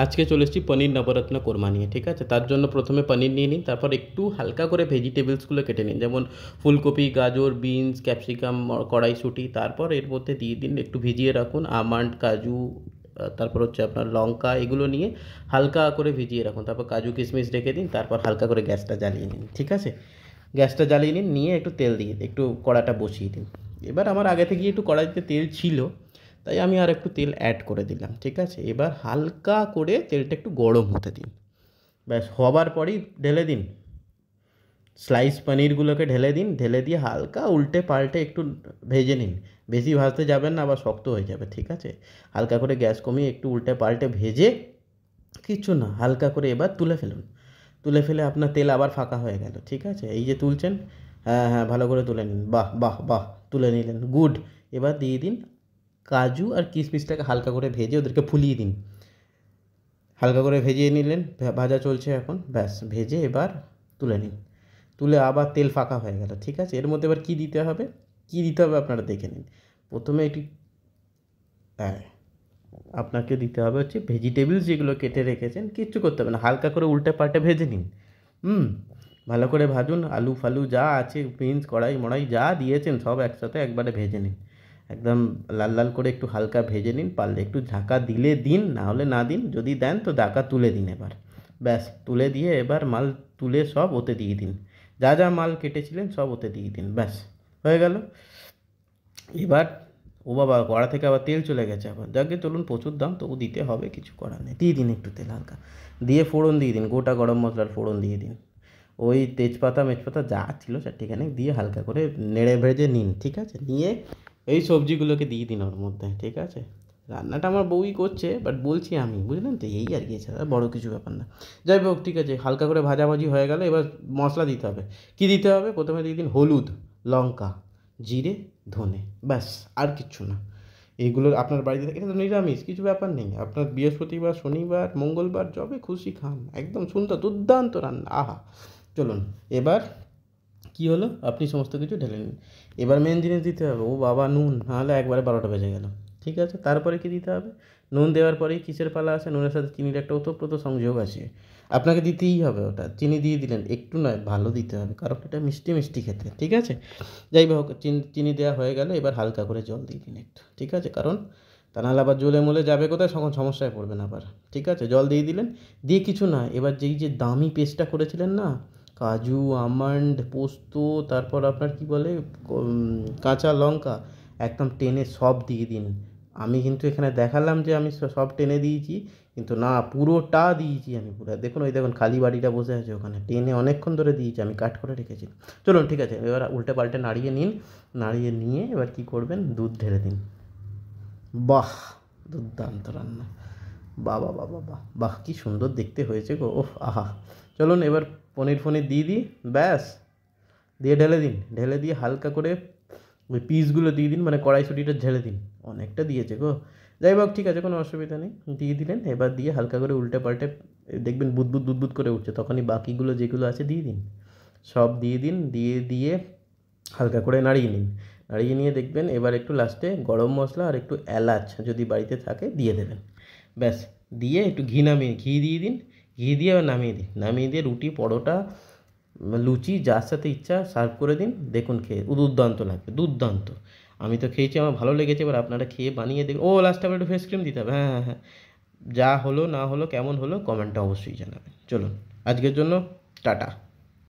আজকে চলে এসেছি পনির নবরত্ন কোরমা নিয়ে, ঠিক আছে। তার জন্য প্রথমে পনির নিয়ে নিন, তারপর একটু হালকা করে ভেজিটেবলসগুলো কেটে নিন, যেমন ফুলকপি, গাজর, বিনস, ক্যাপসিকাম, কড়াইশুঁটি। তারপর এর মধ্যে দিয়ে দিন, একটু ভিজিয়ে রাখুন আমন্ড, কাজু, তারপর হচ্ছে আপনার লঙ্কা, এগুলো নিয়ে হালকা করে ভিজিয়ে রাখুন। তারপর কাজু কিশমিশ রেখে দিন, তারপর হালকা করে গ্যাসটা জ্বালিয়ে নিন, ঠিক আছে। গ্যাসটা জ্বালিয়ে নিন, নিয়ে একটু তেল দিয়ে একটু কড়াটা বসিয়ে দিন। এবার আমার আগে থেকে একটু কড়াইতে তেল ছিল, তাই আমি আর একটু তেল অ্যাড করে দিলাম, ঠিক আছে। এবার হালকা করে তেলটা একটু গরম হতে দিন, ব্যাস হবার পরই ঢেলে দিন স্লাইস পনিরগুলোকে, ঢেলে দিন। ঢেলে দিয়ে হালকা উল্টে পাল্টে একটু ভেজে নিন। বেশি ভাজতে যাবেন না, আবার শক্ত হয়ে যাবে, ঠিক আছে। হালকা করে গ্যাস কমিয়ে একটু উল্টে পাল্টে ভেজে, কিচ্ছু না, হালকা করে এবার তুলে ফেলুন। তুলে ফেলে আপনার তেল আবার ফাঁকা হয়ে গেল, ঠিক আছে। এই যে তুলছেন, হ্যাঁ হ্যাঁ, ভালো করে তুলে নিন, বাহ বাহ বাহ, তুলে নিলেন, গুড। এবার দিয়ে দিন কাজু আর কিশমিশটাকে হালকা করে ভেজে ওদেরকে ফুলিয়ে দিন। হালকা করে ভেজিয়ে নিলেন, ভাজা চলছে এখন, ব্যাস ভেজে এবার তুলে নিন। তুলে আবার তেল ফাঁকা হয়ে গেল, ঠিক আছে। এর মধ্যে এবার কী দিতে হবে, কী দিতে হবে আপনারা দেখে নিন। প্রথমে এটি, হ্যাঁ, আপনাকে দিতে হবে হচ্ছে ভেজিটেবলস যেগুলো কেটে রেখেছেন, কিচ্ছু করতে হবে না, হালকা করে উল্টে পাল্টে ভেজে নিন। হুম, ভালো করে ভাজুন, আলু ফালু যা আছে, বিনস, কড়াই মড়াই যা দিয়েছেন সব একসাথে একবারে ভেজে নিন। একদম লাল লাল করে একটু হালকা ভেজে নিন, পারলে একটু ঢাকা দিলে দিন, না হলে না দিন, যদি দেন তো ঢাকা তুলে দিন এবার। ব্যাস তুলে দিয়ে এবার মাল তুলে সব ওতে দিয়ে দিন, যা যা মাল কেটেছিলেন সব ওতে দিয়ে দিন, ব্যাস হয়ে গেল। এবার, ও বাবা, কড়া থেকে আবার তেল চলে গেছে আবার, যাকে চলুন, প্রচুর দাম, তবু দিতে হবে, কিছু করার নেই। দিয়ে দিন একটু তেল হালকা, দিয়ে ফোড়ন দিয়ে দিন, গোটা গরম মশলার ফোড়ন দিয়ে দিন। ওই তেজপাতা মেজপাতা যা ছিল চারটিখানে দিয়ে হালকা করে নেড়ে ভেজে নিন, ঠিক আছে। নিয়ে এই সবজিগুলোকে দিয়ে দিন ওর মধ্যে, ঠিক আছে। রান্নাটা আমার বউই করছে, বাট বলছি আমি, বুঝলেন তো, এই আর কি, এছাড়া বড় কিছু ব্যাপার না। যাই হোক, ঠিক আছে, হালকা করে ভাজাভাজি হয়ে গেল। এবার মশলা দিতে হবে। কী দিতে হবে, প্রথমে দিয়ে দিন হলুদ, লঙ্কা, জিরে, ধনে, ব্যাস, আর কিচ্ছু না। এইগুলো আপনার বাড়িতে থাকে, এটা তো নিরামিষ, কিছু ব্যাপার নেই। আপনার বৃহস্পতিবার, শনিবার, মঙ্গলবার যবে খুশি খান, একদম সুন্দর দুর্দান্ত রান্না, আহা। চলুন, এবার কী হলো, আপনি সমস্ত কিছু ঢেলে নিন। এবার মেন জিনিস দিতে হবে, ও বাবা, নুন, নাহলে একবারে 12টা বেজে গেল, ঠিক আছে। তারপরে কি দিতে হবে, নুন দেওয়ার পরেই কিসের পালা আছে, নুনের সাথে চিনির একটা ওতপ্রোত সংযোগ আছে, আপনাকে দিতেই হবে ওটা। চিনি দিয়ে দিলেন, একটু নয়, ভালো দিতে হবে, কারণ এটা মিষ্টি মিষ্টি খেতে, ঠিক আছে। যাই হোক, চিনি দেওয়া হয়ে গেলে এবার হালকা করে জল দিয়ে দিন একটু, ঠিক আছে, কারণ তা নাহলে আবার জ্বলে মলে যাবে কোথায়, তখন সমস্যায় পড়বেন আবার, ঠিক আছে। জল দিয়ে দিলেন, দিয়ে কিছু না, এবার যেই যে দামি পেস্টটা করেছিলেন না, কাজু, আমন্ড, পোস্ত, তারপর আপনার কি বলে, কাঁচা লঙ্কা, একদম টেনে সব দিয়ে দিন। আমি কিন্তু এখানে দেখালাম যে আমি সব টেনে দিয়েছি, কিন্তু না, পুরোটা দিয়েছি আমি, পুরো দেখুন, ওই দেখুন খালি বাড়িটা বসে আছে ওখানে, টেনে অনেকক্ষণ ধরে দিয়েছি আমি, কাট করে রেখেছি। চলুন, ঠিক আছে, এবার উল্টে পাল্টে নাড়িয়ে নিন। নাড়িয়ে নিয়ে এবার কি করবেন, দুধ ঢেলে দিন। বাহ, দুর্দান্ত রান্না, বাহ বাহ বাহ বাহ বাহ বাহ, কী সুন্দর দেখতে হয়েছে গো, ওহ আহা। চলুন, এবার পনির ফনির দিয়ে দিই, ব্যাস, দিয়ে ঢেলে দিন। ঢেলে দিয়ে হালকা করে ওই পিসগুলো দিয়ে দিন, মানে কড়াইশুঁটিটা ঢেলে দিন, অনেকটা দিয়েছে গো। যাই হোক, ঠিক আছে, কোনো অসুবিধা নেই, দিয়ে দিলেন। এবার দিয়ে হালকা করে উল্টে পাল্টে দেখবেন বুদবুদ বুদবুদ করে উঠছে, তখনই বাকিগুলো যেগুলো আছে দিয়ে দিন, সব দিয়ে দিন। দিয়ে দিয়ে হালকা করে নাড়িয়ে নিন। নাড়িয়ে নিয়ে দেখবেন এবার একটু লাস্টে গরম মশলা আর একটু এলাচ যদি বাড়িতে থাকে দিয়ে দেবেন, ব্যাস। দিয়ে একটু ঘি দিয়ে দিন। ঘি দিয়ে আবার নামিয়ে দিন। নামিয়ে দিয়ে রুটি, পরোটা, লুচি, যার সাথে ইচ্ছা সার্ভ করে দিন। দেখুন, খেয়ে দুর্দান্ত লাগবে, দুর্দান্ত। আমি তো খেয়েছি, আমার ভালো লেগেছে, এবার আপনারা খেয়ে বানিয়ে দেখুন। ও, লাস্টে আবার একটু ফেস ক্রিম দিতে হবে, হ্যাঁ হ্যাঁ হ্যাঁ। যা হলো না হলো, কেমন হলো, কমেন্টটা অবশ্যই জানাবেন। চলুন, আজকের জন্য টাটা।